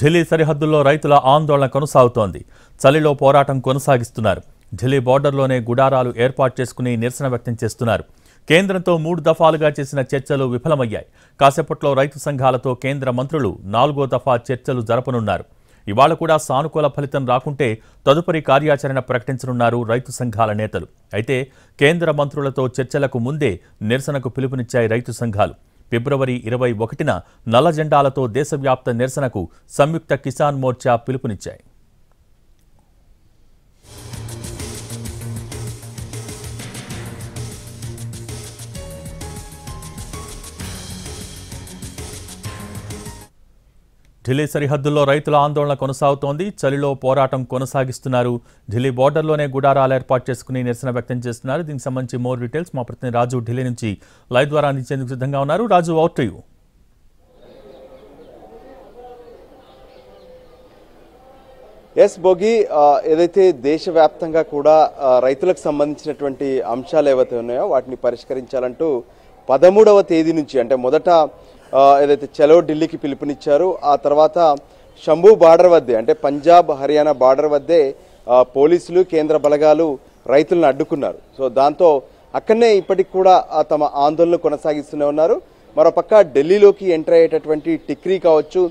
ఢిల్లీ సరిహద్దుల్లో రైతుల ఆందోళన కొనసాగుతోంది. చలిలో పోరాటం కొనసాగిస్తున్నారు. ఢిల్లీ బోర్డర్లోనే గుడారాలు ఏర్పాటు చేసుకుని నిరసన వ్యక్తం చేస్తున్నారు. కేంద్రంతో 3 దఫాలుగా చేసిన చర్చలు విఫలమయ్యాయి. కాసేపట్లో రైతు సంఘాలతో కేంద్ర మంత్రులు 4వ దఫా చర్చలు జరపనున్నారు. ఇవాళ కూడా సానుకూల ఫలితం రాకుంటే తదుపరి కార్యాచరణ ప్రకటించనున్నారు రైతు సంఘాల నేతలు. అయితే కేంద్ర మంత్రులతో చర్చలకు ముందే నిరసనకు పిలుపునిచ్చాయి రైతు సంఘాలు. ఫిబ్రవరి 21న నల్ల జెండాలతో దేశవ్యాప్త నిరసనకు సంయుక్త కిసాన్ మోర్చా పిలుపునిచ్చాయి. ఢిల్లీ సరిహద్దుల్లో రైతుల ఆందోళన కొనసాగుతోంది. చలిలో పోరాటం కొనసాగిస్తున్నారు. ఢిల్లీ బోర్డర్లోనే గుడారాలు ఏర్పాటు చేసుకుని నిరసన వ్యక్తం చేస్తున్నారు. దీనికి సంబంధించి మోర్ డీటెయిల్స్ మా ప్రతినిధి రాజు ఢిల్లీ నుంచి లైవ్ ద్వారా అందించేందుకు సిద్ధంగా ఉన్నారు. Raju, over to you. S Bhogi, ఏదైతే దేశవ్యాప్తంగా కూడా రైతులకు సంబంధించినటువంటి అంశాలు ఏవైతే ఉన్నాయో వాటిని పరిష్కరించాలంటూ 13వ తేదీ నుంచి అంటే మొదట ఏదైతే చలో ఢిల్లీకి పిలుపునిచ్చారు, ఆ తర్వాత శంభూ బార్డర్ వద్దే అంటే పంజాబ్ హర్యానా బార్డర్ వద్దే పోలీసులు కేంద్ర బలగాలు రైతులను అడ్డుకున్నారు. సో దాంతో అక్కడనే ఇప్పటికి కూడా తమ ఆందోళనలు కొనసాగిస్తూనే ఉన్నారు. మరోపక్క ఢిల్లీలోకి ఎంటర్ అయ్యేటటువంటి టిక్రీ కావచ్చు,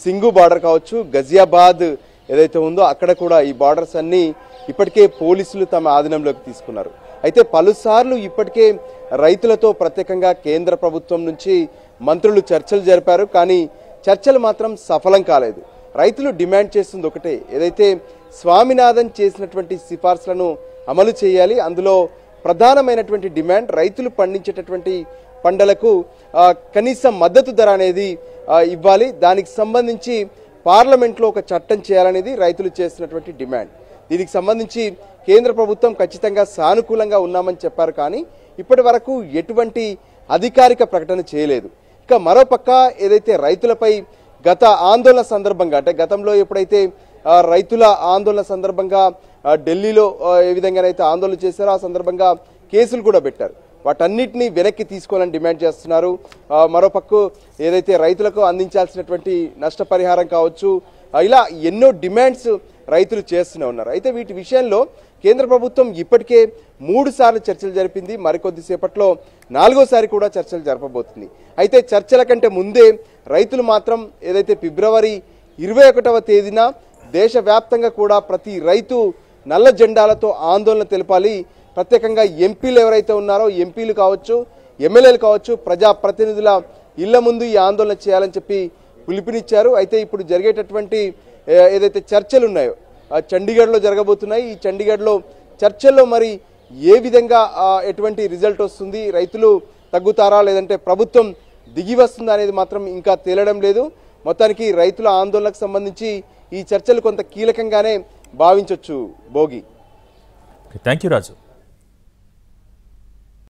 సింగు బార్డర్ కావచ్చు, గజియాబాద్ ఏదైతే ఉందో అక్కడ కూడా ఈ బార్డర్స్ అన్ని ఇప్పటికే పోలీసులు తమ ఆధీనంలోకి తీసుకున్నారు. అయితే పలుసార్లు ఇప్పటికే రైతులతో ప్రత్యేకంగా కేంద్ర ప్రభుత్వం నుంచి మంత్రులు చర్చలు జరిపారు. కానీ చర్చలు మాత్రం సఫలం కాలేదు. రైతులు డిమాండ్ చేస్తుంది ఒకటే, ఏదైతే స్వామినాథన్ చేసినటువంటి సిఫార్సులను అమలు చేయాలి. అందులో ప్రధానమైనటువంటి డిమాండ్ రైతులు పండించేటటువంటి పంటలకు కనీస మద్దతు ధర అనేది ఇవ్వాలి. దానికి సంబంధించి పార్లమెంట్లో ఒక చట్టం చేయాలనేది రైతులు చేస్తున్నటువంటి డిమాండ్. దీనికి సంబంధించి కేంద్ర ప్రభుత్వం ఖచ్చితంగా సానుకూలంగా ఉన్నామని చెప్పారు. కానీ ఇప్పటి వరకు ఎటువంటి అధికారిక ప్రకటన చేయలేదు. ఇక మరోపక్క ఏదైతే రైతులపై గత ఆందోళన సందర్భంగా అంటే గతంలో ఎప్పుడైతే రైతుల ఆందోళన సందర్భంగా ఢిల్లీలో ఏ విధంగానైతే ఆందోళన చేశారో ఆ సందర్భంగా కేసులు కూడా పెట్టారు. వాటన్నిటినీ వెనక్కి తీసుకోవాలని డిమాండ్ చేస్తున్నారు. మరోపక్క ఏదైతే రైతులకు అందించాల్సినటువంటి నష్టపరిహారం కావచ్చు, ఇలా ఎన్నో డిమాండ్స్ రైతులు చేస్తూనే ఉన్నారు. అయితే వీటి విషయంలో కేంద్ర ప్రభుత్వం ఇప్పటికే 3 సార్లు చర్చలు జరిపింది. మరికొద్దిసేపట్లో 4వసారి కూడా చర్చలు జరపబోతుంది. అయితే చర్చల కంటే ముందే రైతులు మాత్రం ఏదైతే ఫిబ్రవరి 21వ తేదీన దేశవ్యాప్తంగా కూడా ప్రతి రైతు నల్ల జెండాలతో ఆందోళన తెలపాలి. ప్రత్యేకంగా ఎంపీలు ఎవరైతే ఉన్నారో ఎంపీలు కావచ్చు, ఎమ్మెల్యేలు కావచ్చు, ప్రజాప్రతినిధుల ఇళ్ల ముందు ఈ ఆందోళన చేయాలని చెప్పి పిలుపునిచ్చారు. అయితే ఇప్పుడు జరిగేటటువంటి ఏదైతే చర్చలు ఉన్నాయో చండీగఢ్లో జరగబోతున్నాయి. ఈ చండీగఢ్లో చర్చల్లో మరి ఏ విధంగా ఎటువంటి రిజల్ట్ వస్తుంది, రైతులు తగ్గుతారా లేదంటే ప్రభుత్వం దిగి వస్తుందా అనేది మాత్రం ఇంకా తేలడం లేదు. మొత్తానికి రైతుల ఆందోళనకు సంబంధించి ఈ చర్చలు కొంత కీలకంగానే భావించవచ్చు భోగి. Thank you Raju.